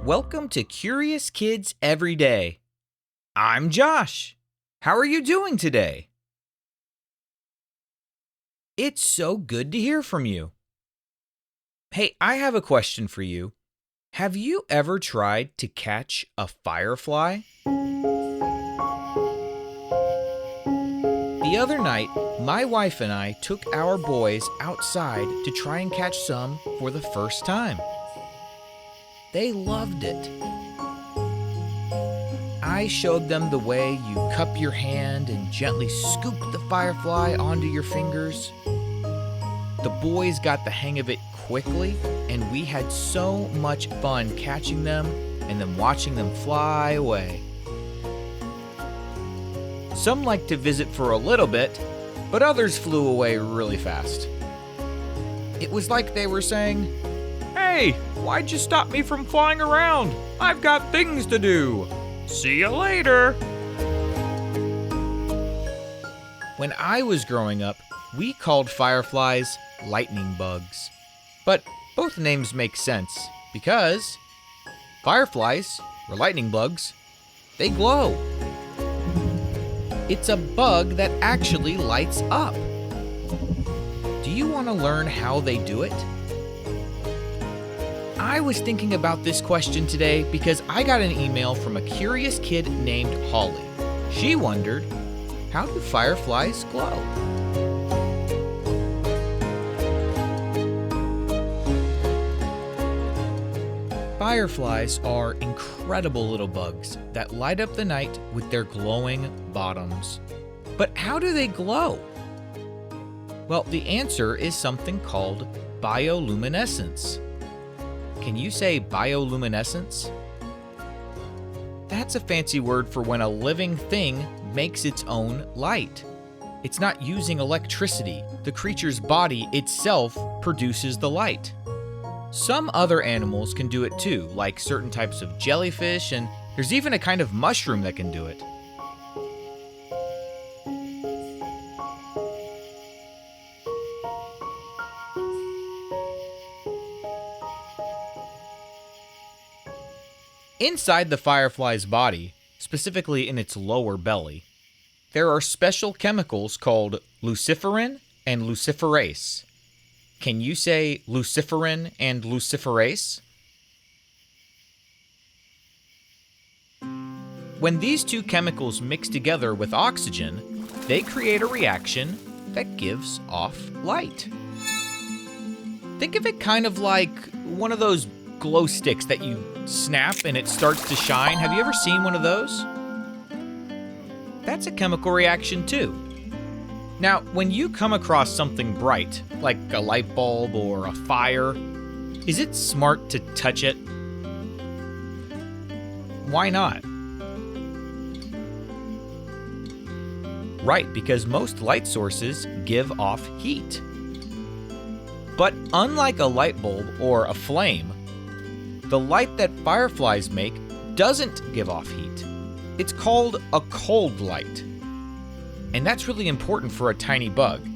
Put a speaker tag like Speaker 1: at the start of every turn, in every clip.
Speaker 1: Welcome to Curious Kids Every Day. I'm Josh. How are you doing today? It's so good to hear from you. Hey, I have a question for you. Have you ever tried to catch a firefly? The other night, my wife and I took our boys outside to try and catch some for the first time. They loved it. I showed them the way you cup your hand and gently scoop the firefly onto your fingers. The boys got the hang of it quickly, and we had so much fun catching them and then watching them fly away. Some liked to visit for a little bit, but others flew away really fast. It was like they were saying, "Hey, why'd you stop me from flying around? I've got things to do. See you later." When I was growing up, we called fireflies lightning bugs. But both names make sense because fireflies, or lightning bugs, they glow. It's a bug that actually lights up. Do you want to learn how they do it? I was thinking about this question today because I got an email from a curious kid named Holly. She wondered, how do fireflies glow? Fireflies are incredible little bugs that light up the night with their glowing bottoms. But how do they glow? Well, the answer is something called bioluminescence. Can you say bioluminescence? That's a fancy word for when a living thing makes its own light. It's not using electricity. The creature's body itself produces the light. Some other animals can do it too, like certain types of jellyfish, and there's even a kind of mushroom that can do it. Inside the firefly's body, specifically in its lower belly, there are special chemicals called luciferin and luciferase. Can you say luciferin and luciferase? When these two chemicals mix together with oxygen, they create a reaction that gives off light. Think of it kind of like one of those glow sticks that you snap and it starts to shine. Have you ever seen one of those? That's a chemical reaction too. Now, when you come across something bright, like a light bulb or a fire, is it smart to touch it? Why not? Right, because most light sources give off heat. But unlike a light bulb or a flame, the light that fireflies make doesn't give off heat. It's called a cold light. And that's really important for a tiny bug.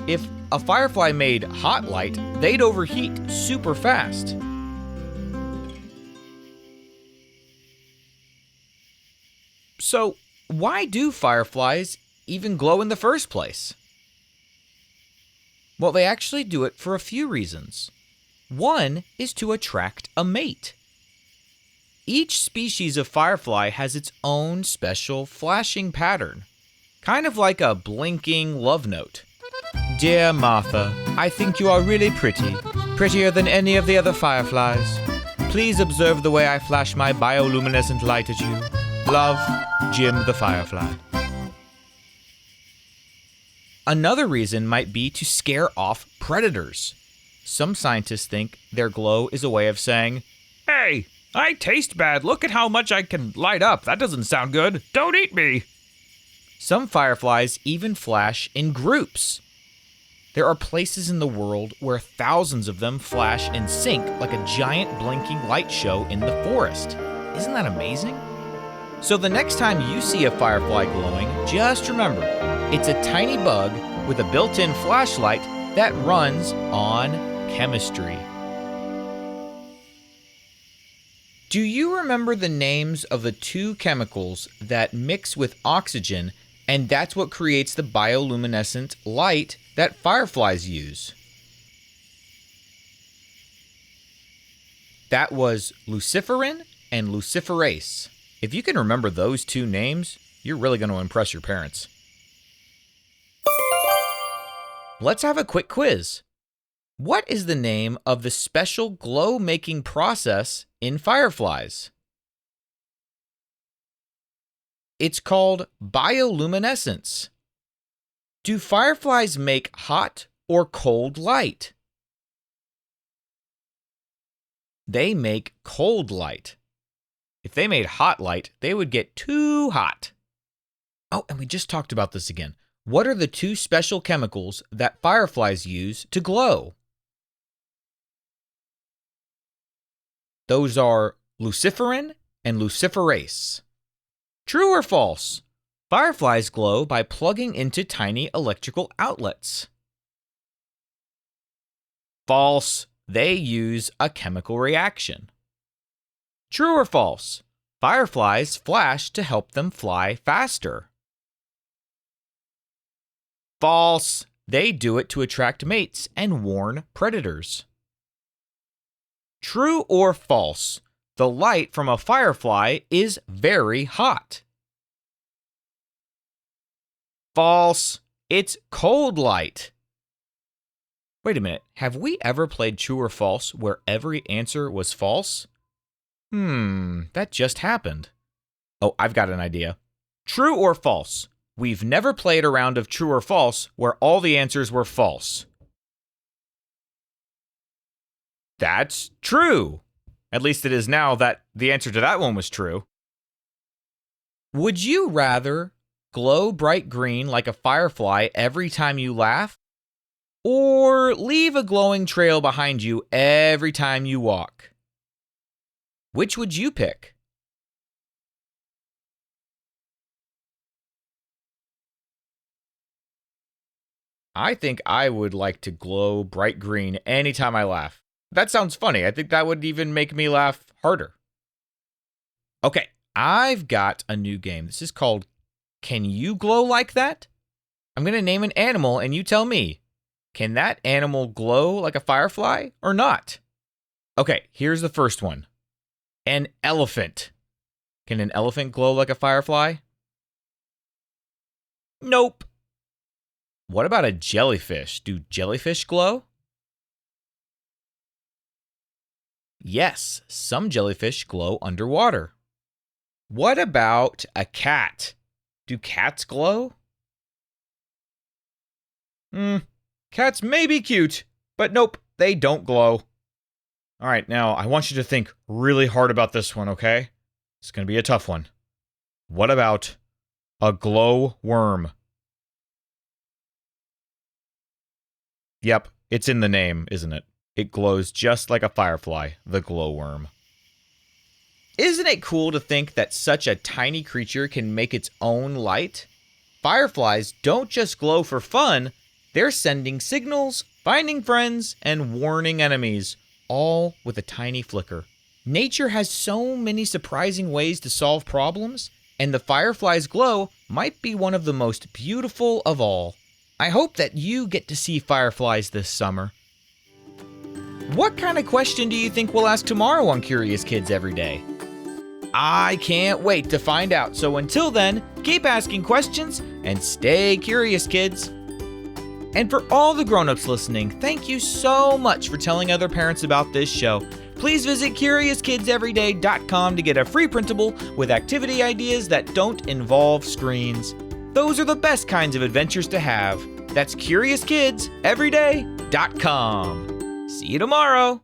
Speaker 1: If a firefly made hot light, they'd overheat super fast. So, why do fireflies even glow in the first place? Well, they actually do it for a few reasons. One is to attract a mate. Each species of firefly has its own special flashing pattern, kind of like a blinking love note. "Dear Martha, I think you are really pretty, prettier than any of the other fireflies. Please observe the way I flash my bioluminescent light at you. Love, Jim the Firefly." Another reason might be to scare off predators. Some scientists think their glow is a way of saying, "Hey, I taste bad. Look at how much I can light up. That doesn't sound good. Don't eat me." Some fireflies even flash in groups. There are places in the world where thousands of them flash in sync like a giant blinking light show in the forest. Isn't that amazing? So the next time you see a firefly glowing, just remember, it's a tiny bug with a built-in flashlight that runs on chemistry. Do you remember the names of the two chemicals that mix with oxygen, and that's what creates the bioluminescent light that fireflies use? That was luciferin and luciferase. If you can remember those two names, you're really going to impress your parents. Let's have a quick quiz. What is the name of the special glow-making process in fireflies? It's called bioluminescence. Do fireflies make hot or cold light? They make cold light. If they made hot light, they would get too hot. Oh, and we just talked about this again. What are the two special chemicals that fireflies use to glow? Those are luciferin and luciferase. True or false? Fireflies glow by plugging into tiny electrical outlets. False. They use a chemical reaction. True or false? Fireflies flash to help them fly faster. False. They do it to attract mates and warn predators. True or false? The light from a firefly is very hot. False. It's cold light. Wait a minute. Have we ever played true or false where every answer was false? That just happened. Oh, I've got an idea. True or false? We've never played a round of true or false where all the answers were false. That's true. At least it is now that the answer to that one was true. Would you rather glow bright green like a firefly every time you laugh, or leave a glowing trail behind you every time you walk? Which would you pick? I think I would like to glow bright green anytime I laugh. That sounds funny. I think that would even make me laugh harder. Okay, I've got a new game. This is called Can You Glow Like That? I'm going to name an animal and you tell me, can that animal glow like a firefly or not? Okay, here's the first one. An elephant. Can an elephant glow like a firefly? Nope. What about a jellyfish? Do jellyfish glow? Yes, some jellyfish glow underwater. What about a cat? Do cats glow? Cats may be cute, but nope, they don't glow. All right, now I want you to think really hard about this one, okay? It's going to be a tough one. What about a glow worm? Yep, it's in the name, isn't it? It glows just like a firefly, the glowworm. Isn't it cool to think that such a tiny creature can make its own light? Fireflies don't just glow for fun, they're sending signals, finding friends, and warning enemies, all with a tiny flicker. Nature has so many surprising ways to solve problems, and the firefly's glow might be one of the most beautiful of all. I hope that you get to see fireflies this summer. What kind of question do you think we'll ask tomorrow on Curious Kids Every Day? I can't wait to find out. So until then, keep asking questions and stay curious, kids. And for all the grown-ups listening, thank you so much for telling other parents about this show. Please visit CuriousKidsEveryday.com to get a free printable with activity ideas that don't involve screens. Those are the best kinds of adventures to have. That's CuriousKidsEveryday.com. See you tomorrow.